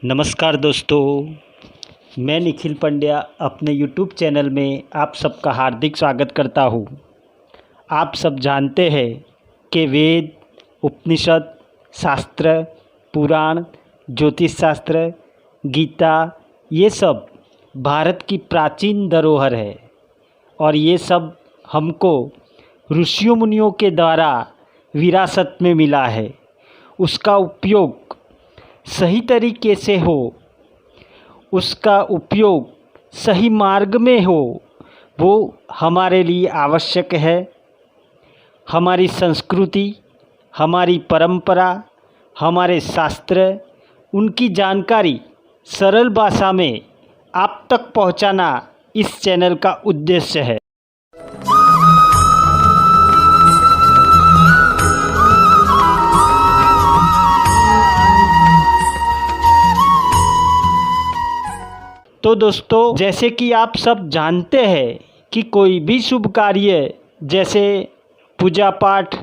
नमस्कार दोस्तों, मैं निखिल पंड्या अपने YouTube चैनल में आप सबका हार्दिक स्वागत करता हूँ। आप सब जानते हैं कि वेद, उपनिषद, शास्त्र, पुराण, ज्योतिष शास्त्र, गीता ये सब भारत की प्राचीन धरोहर है और ये सब हमको ऋषियों मुनियों के द्वारा विरासत में मिला है। उसका उपयोग सही तरीके से हो, उसका उपयोग सही मार्ग में हो, वो हमारे लिए आवश्यक है। हमारी संस्कृति, हमारी परंपरा, हमारे शास्त्र, उनकी जानकारी सरल भाषा में आप तक पहुंचाना इस चैनल का उद्देश्य है। तो दोस्तों, जैसे कि आप सब जानते हैं कि कोई भी शुभ कार्य जैसे पूजा पाठ,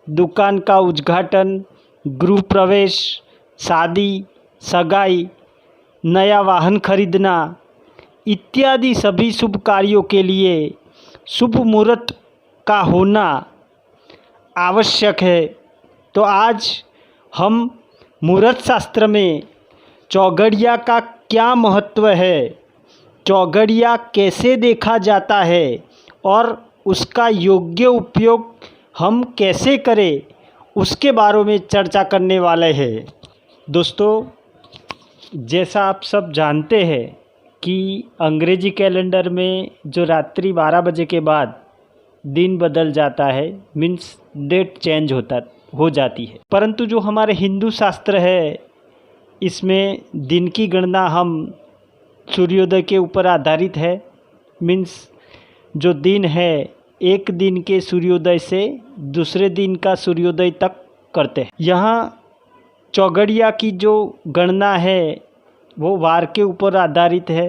दुकान का उद्घाटन, गृह प्रवेश, शादी, सगाई, नया वाहन खरीदना इत्यादि सभी शुभ कार्यों के लिए शुभ मुहूर्त का होना आवश्यक है। तो आज हम मुहूर्त शास्त्र में चौघड़िया का क्या महत्व है, चौघड़िया कैसे देखा जाता है और उसका योग्य उपयोग हम कैसे करें, उसके बारे में चर्चा करने वाले हैं। दोस्तों, जैसा आप सब जानते हैं कि अंग्रेजी कैलेंडर में जो रात्रि 12 बजे के बाद दिन बदल जाता है, मीन्स डेट चेंज हो जाती है, परंतु जो हमारे हिंदू शास्त्र है इसमें दिन की गणना हम सूर्योदय के ऊपर आधारित है। मीन्स जो दिन है एक दिन के सूर्योदय से दूसरे दिन का सूर्योदय तक करते हैं। यहाँ चौघड़िया की जो गणना है वो वार के ऊपर आधारित है,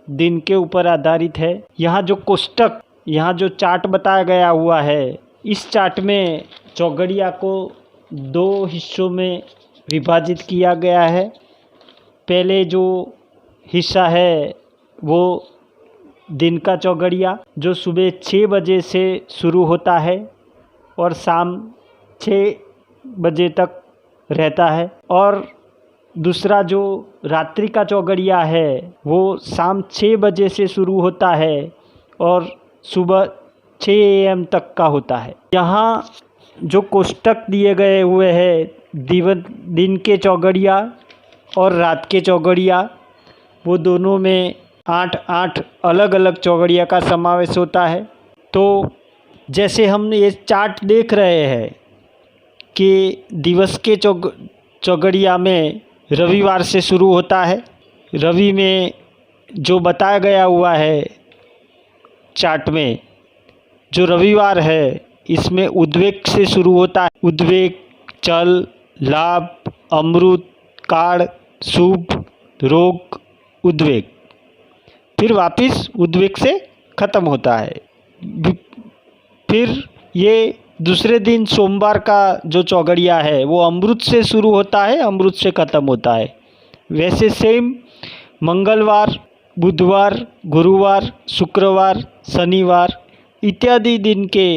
दिन के ऊपर आधारित है। यहाँ जो कोष्टक, यहाँ जो चार्ट बताया गया हुआ है, इस चार्ट में चौघड़िया को 2 हिस्सों में विभाजित किया गया है। पहले जो हिस्सा है वो दिन का चौघड़िया जो सुबह 6 बजे से शुरू होता है और शाम 6 बजे तक रहता है, और दूसरा जो रात्रि का चौघड़िया है वो शाम 6 बजे से शुरू होता है और सुबह 6 AM तक का होता है। यहाँ जो कोष्टक दिए गए हुए हैं दिन के चौघड़िया और रात के चौघड़िया, वो दोनों में 8-8 अलग अलग चौघड़िया का समावेश होता है। तो जैसे हम ये चार्ट देख रहे हैं कि दिवस के चौघड़िया में रविवार से शुरू होता है। रवि में जो बताया गया हुआ है चार्ट में, जो रविवार है इसमें उद्वेग से शुरू होता है। उद्वेग, चल, लाभ, अमृत, काड़, शुभ, रोग, उद्वेग, फिर वापस उद्वेग से ख़त्म होता है। फिर ये दूसरे दिन सोमवार का जो चौघड़िया है वो अमृत से शुरू होता है, अमृत से ख़त्म होता है। वैसे सेम मंगलवार, बुधवार, गुरुवार, शुक्रवार, शनिवार इत्यादि दिन के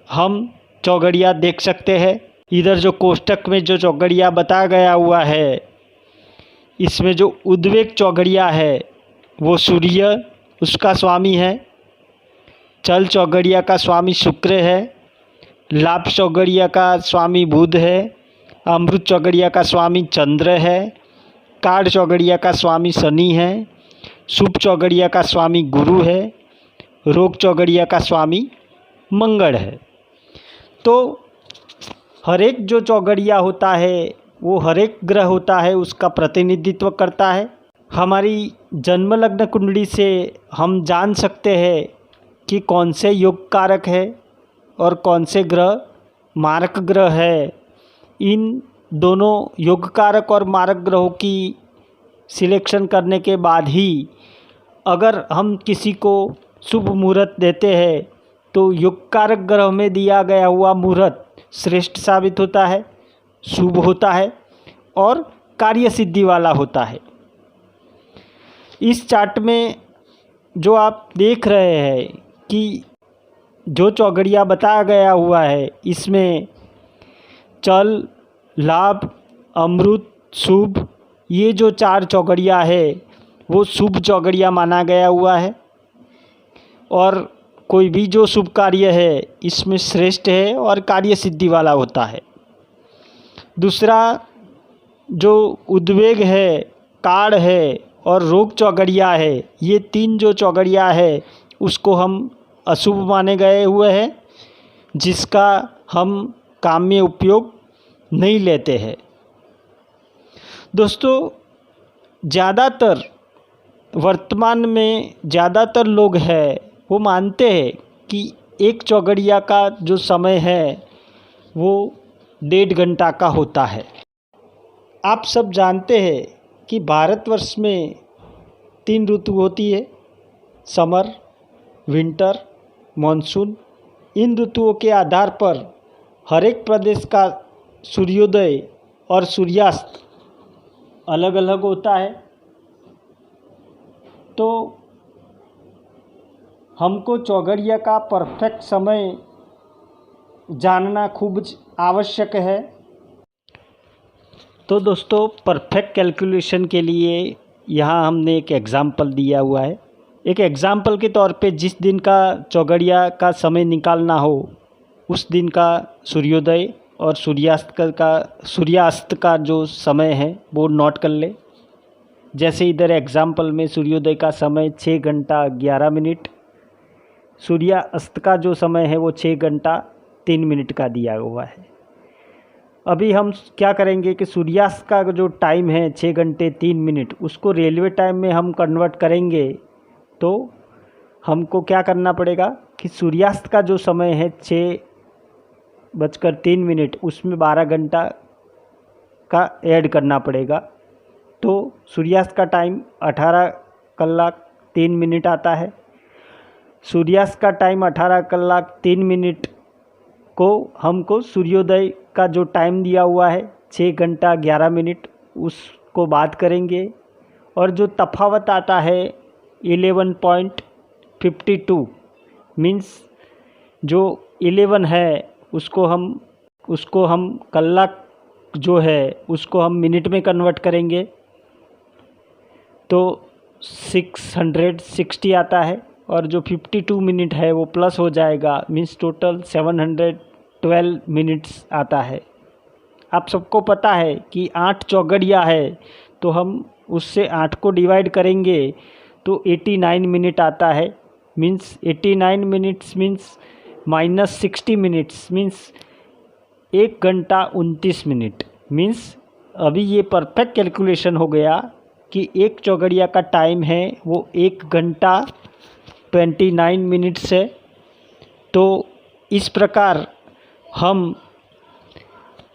हम चौघड़िया देख सकते हैं। इधर जो कोष्टक में जो चौघड़िया बताया गया हुआ है, इसमें जो उद्वेग चौघड़िया है वो सूर्य उसका स्वामी है, चल चौघड़िया का स्वामी शुक्र है, लाभ चौघड़िया का स्वामी बुध है, अमृत चौघड़िया का स्वामी चंद्र है, काड़ चौघड़िया का स्वामी शनि है, शुभ चौघड़िया का स्वामी गुरु है, रोग चौघड़िया का स्वामी मंगल है। तो हर एक जो चौघड़िया होता है वो हर एक ग्रह होता है, उसका प्रतिनिधित्व करता है। हमारी जन्म लग्न कुंडली से हम जान सकते हैं कि कौन से योग कारक है और कौन से ग्रह मारक ग्रह है। इन दोनों योग कारक और मारक ग्रहों की सिलेक्शन करने के बाद ही अगर हम किसी को शुभ मुहूर्त देते हैं तो योग कारक ग्रह में दिया गया हुआ मुहूर्त श्रेष्ठ साबित होता है, शुभ होता है और कार्य सिद्धि वाला होता है। इस चार्ट में जो आप देख रहे हैं कि जो चौगड़िया बताया गया हुआ है, इसमें चल, लाभ, अमृत, शुभ, ये जो 4 चौगड़िया है वो शुभ चौगड़िया माना गया हुआ है। और कोई भी जो शुभ कार्य है इसमें श्रेष्ठ है और कार्य सिद्धि वाला होता है। दूसरा, जो उद्वेग है, काढ़ है और रोग चौगड़िया है, ये 3 जो चौगड़िया है उसको हम अशुभ माने गए हुए हैं, जिसका हम काम में उपयोग नहीं लेते हैं। दोस्तों, ज़्यादातर वर्तमान में ज़्यादातर लोग हैं वो मानते हैं कि एक चौगड़िया का जो समय है वो 1.5 घंटा का होता है। आप सब जानते हैं कि भारतवर्ष में 3 ऋतु होती है, समर, विंटर, मानसून। इन ऋतुओं के आधार पर हर एक प्रदेश का सूर्योदय और सूर्यास्त अलग अलग होता है। तो हमको चौगड़िया का परफेक्ट समय जानना खूब आवश्यक है। तो दोस्तों, परफेक्ट कैलकुलेशन के लिए यहाँ हमने एक एग्ज़ाम्पल दिया हुआ है। एक एग्ज़ाम्पल के तौर पे जिस दिन का चौगड़िया का समय निकालना हो उस दिन का सूर्योदय और सूर्यास्त का जो समय है वो नोट कर ले। जैसे इधर एग्ज़ाम्पल में सूर्योदय का समय 6 घंटा 11 मिनट, सूर्यास्त का जो समय है वो 6 घंटा 3 मिनट का दिया हुआ है। अभी हम क्या करेंगे कि सूर्यास्त का जो टाइम है 6 घंटे 3 मिनट, उसको रेलवे टाइम में हम कन्वर्ट करेंगे तो हमको क्या करना पड़ेगा कि सूर्यास्त का जो समय है 6:03, उसमें 12 घंटा का ऐड करना पड़ेगा। तो सूर्यास्त का टाइम 18 कलाक 3 मिनट आता है। सूर्यास्त का टाइम 18 कलाक 3 मिनट को हमको सूर्योदय का जो टाइम दिया हुआ है 6 घंटा 11 मिनट, उसको बात करेंगे और जो तफावत आता है 11.52 मीन्स जो 11 है उसको हम कलाक जो है उसको हम मिनट में कन्वर्ट करेंगे तो 660 आता है। और जो 52 मिनट है वो प्लस हो जाएगा, मीन्स टोटल 712 मिनट्स आता है। आप सबको पता है कि 8 चौगड़िया है तो हम उससे 8 को डिवाइड करेंगे तो 89 मिनट आता है। Means 89 minutes means minus 60 minutes means 1 घंटा 29 मिनट। मीन्स अभी ये परफेक्ट कैलकुलेशन हो गया कि एक चौगड़िया का टाइम है वो 1 घंटा 29 मिनट्स है। तो इस प्रकार हम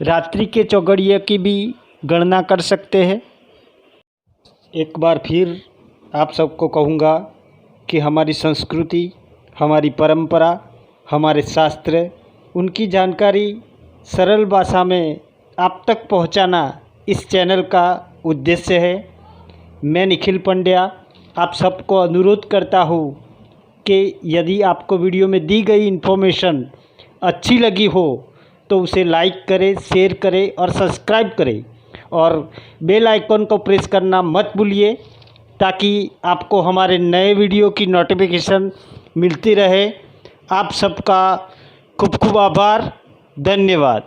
रात्रि के चौगड़िया की भी गणना कर सकते हैं। एक बार फिर आप सबको कहूँगा कि हमारी संस्कृति, हमारी परंपरा, हमारे शास्त्र, उनकी जानकारी सरल भाषा में आप तक पहुँचाना इस चैनल का उद्देश्य है। मैं निखिल पंड्या आप सबको अनुरोध करता हूँ कि यदि आपको वीडियो में दी गई इन्फॉर्मेशन अच्छी लगी हो तो उसे लाइक करें, शेयर करें और सब्सक्राइब करें और बेल आइकन को प्रेस करना मत भूलिए ताकि आपको हमारे नए वीडियो की नोटिफिकेशन मिलती रहे। आप सबका खूब खूब आभार, धन्यवाद।